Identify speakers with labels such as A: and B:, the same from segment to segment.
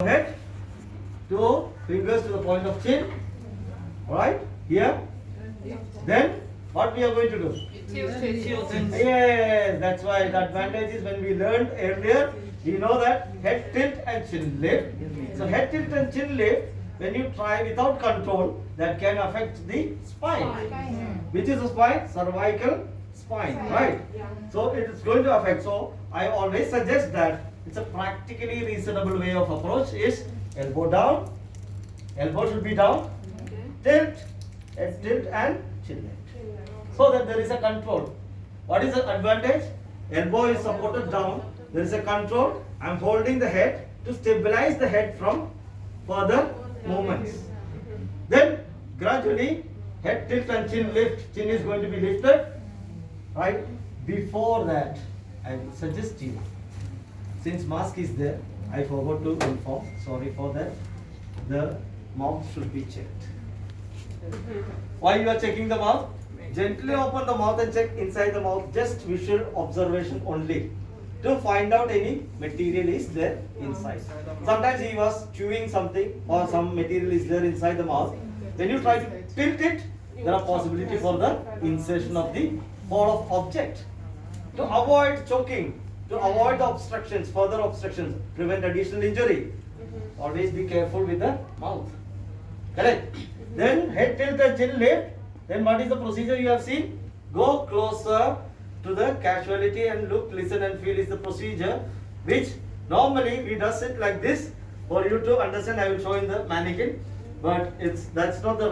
A: Head, two fingers to the point of chin. Alright, here. Then what we are going to do? Yes, that's why the advantage is when we learned earlier, we know that head tilt and chin lift. So head tilt and chin lift, when you try without control, that can affect the spine. Which is the spine? Cervical spine, right? So it is going to affect. So I always suggest that it's a practically reasonable way of approach is elbow down, elbow should be down, tilt, head tilt and chin lift. So that there is a control. What is the advantage? Elbow is supported down, there is a control. I am holding the head to stabilize the head from further movements. Then gradually head tilt and chin lift, chin is going to be lifted. Right? Before that, I will suggest you, since mask is there, I forgot to inform, sorry for that, the mouth should be checked. Why you are checking the mouth? Gently open the mouth and check inside the mouth, just visual observation only, to find out any material is there inside. Sometimes he was chewing something or some material is there inside the mouth. When you try to tilt it, there are possibility for the insertion of the fall of object. To avoid choking, to avoid the obstructions, further obstructions, prevent additional injury, always be careful with the mouth. Correct? Then head tilt and chin lift. Then what is the procedure you have seen? Go closer to the casualty and look, listen and feel is the procedure, which normally we does it like this. For you to understand, I will show in the mannequin, but that's not the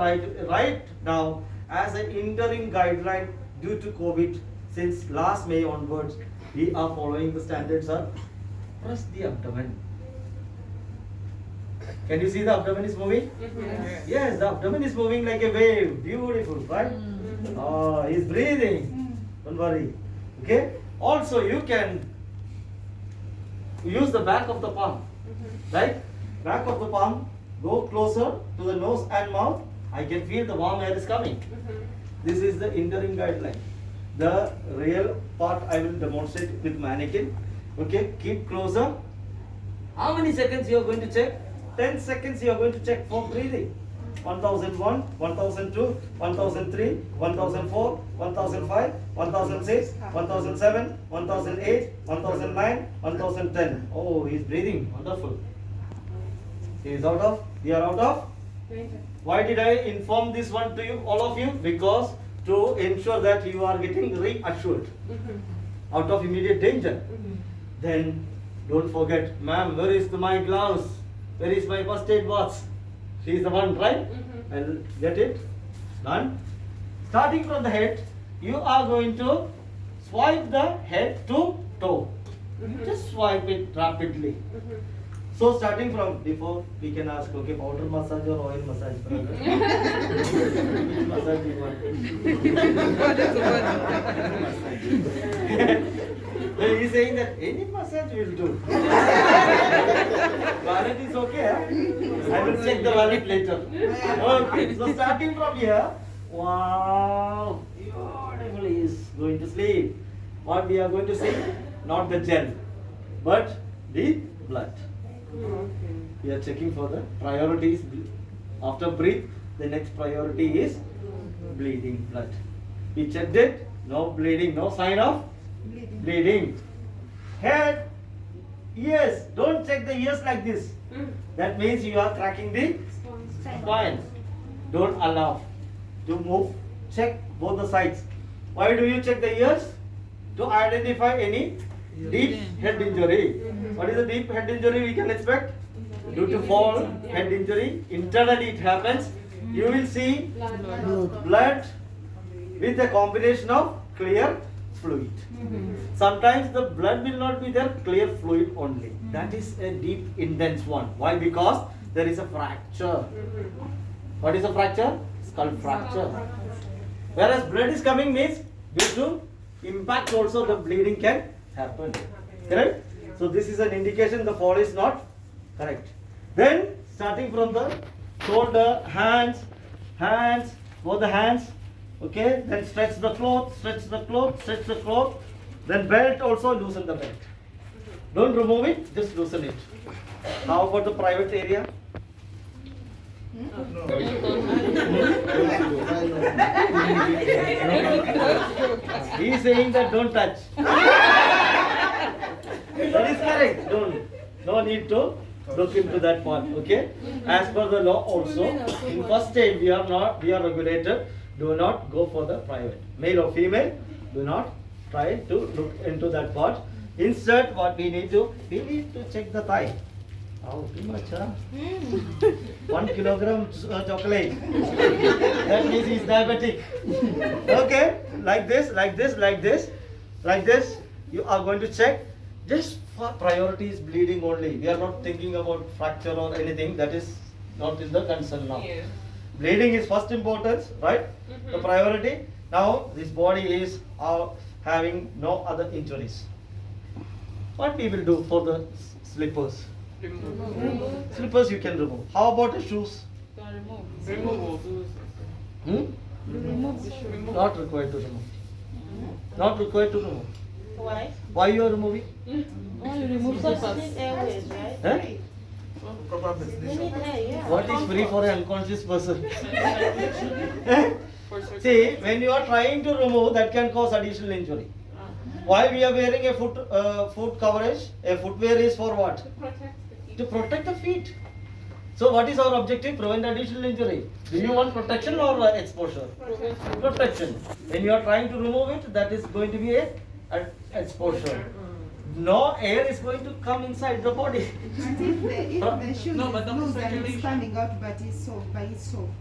A: right now. As an interim guideline due to COVID, since last May onwards, we are following the standards of press the abdomen. Can you see the abdomen is moving? Yes, the abdomen is moving like a wave. Beautiful, right? Oh, he's breathing. Don't worry. Okay? Also, you can use the back of the palm. Right? Back of the palm. Go closer to the nose and mouth. I can feel the warm air is coming. This is the interim guideline. The real part I will demonstrate with mannequin. Okay? Keep closer. How many seconds you are going to check? 10 seconds you are going to check for breathing. 1001, 1002, 1003, 1004, 1005, 1006, 1007, 1008, 1009, 1010. Oh, he is breathing. Wonderful. He is out of? We are out of? Why did I inform this one to you, all of you? Because to ensure that you are getting reassured out of immediate danger. Then don't forget, ma'am, where is my gloves? Where is my first aid box? She is the one, right? I'll get it. Done. Starting from the head, you are going to swipe the head to toe. Just swipe it rapidly. So starting from, before we can ask, okay, powder massage or oil massage? Which massage do you want? He is saying that any massage will do. Wallet is okay, huh? I will check the wallet later. Okay, so starting from here, wow, beautiful, he is going to sleep. What we are going to see? Not the gel, but the blood. We are checking for the priorities. After breathe, the next priority is bleeding blood. We checked it, no bleeding, no sign of bleeding. Head, ears, don't check the ears like this. That means you are cracking the spine. Don't allow to move. Check both the sides. Why do you check the ears? To identify any deep head injury. What is the deep head injury we can expect? Due to fall, head injury, internally it happens. You will see blood with a combination of clear fluid. Sometimes the blood will not be there, clear fluid only. That is a deep, intense one. Why? Because there is a fracture. What is a fracture? Skull fracture. Whereas blood is coming means due to impact also the bleeding can happen. Correct? So this is an indication the fall is not correct. Then starting from the shoulder, hands, both the hands. Okay, then stretch the cloth, stretch the cloth, stretch the cloth. Then belt also, loosen the belt. Don't remove it, just loosen it. How about the private area? He is saying that don't touch. That is correct. No need to look into that part. Okay. As per the law also, in first stage we are regulated. Do not go for the private. Male or female, do not try to look into that part. Instead, what we need to check the thigh. Oh, too much, huh? 1 kilogram chocolate. That means he's diabetic. Okay, like this. You are going to check. Just for priority is bleeding only. We are not thinking about fracture or anything. That is not in the concern now.
B: Yeah.
A: Bleeding is first importance, right? The priority. Now this body is having no other injuries. What we will do for the slippers? Slippers you can remove. How about the shoes?
B: Remove.
A: Not required to remove. Not required to remove.
C: Why?
A: Why you are removing?
B: Remove
C: Because
B: slippers.
C: we need airways, right?
A: Huh?
C: We need air, yeah.
A: What is free for an unconscious person?
B: For circulation.
A: See, when you are trying to remove, that can cause additional injury. Why we are wearing a foot coverage? A footwear is for what? To protect the feet. So what is our objective? Prevent additional injury. Do you want protection or exposure? Protection. When you are trying to remove it, that is going to be a exposure. No air is going to come inside the body.
D: And if the shoe
B: No, but
D: is
B: not
D: loose and
B: circulation.
D: it's coming out but it's soaked,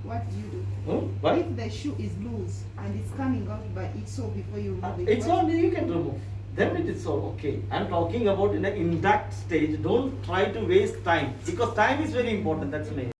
D: what do you do?
A: Why?
D: If the shoe is loose and it's coming out but it's soaked before you remove it,
A: It's
D: what-
A: only you can remove. Then it is all okay. I'm talking about in an intact stage. Don't try to waste time because time is very important. That's me.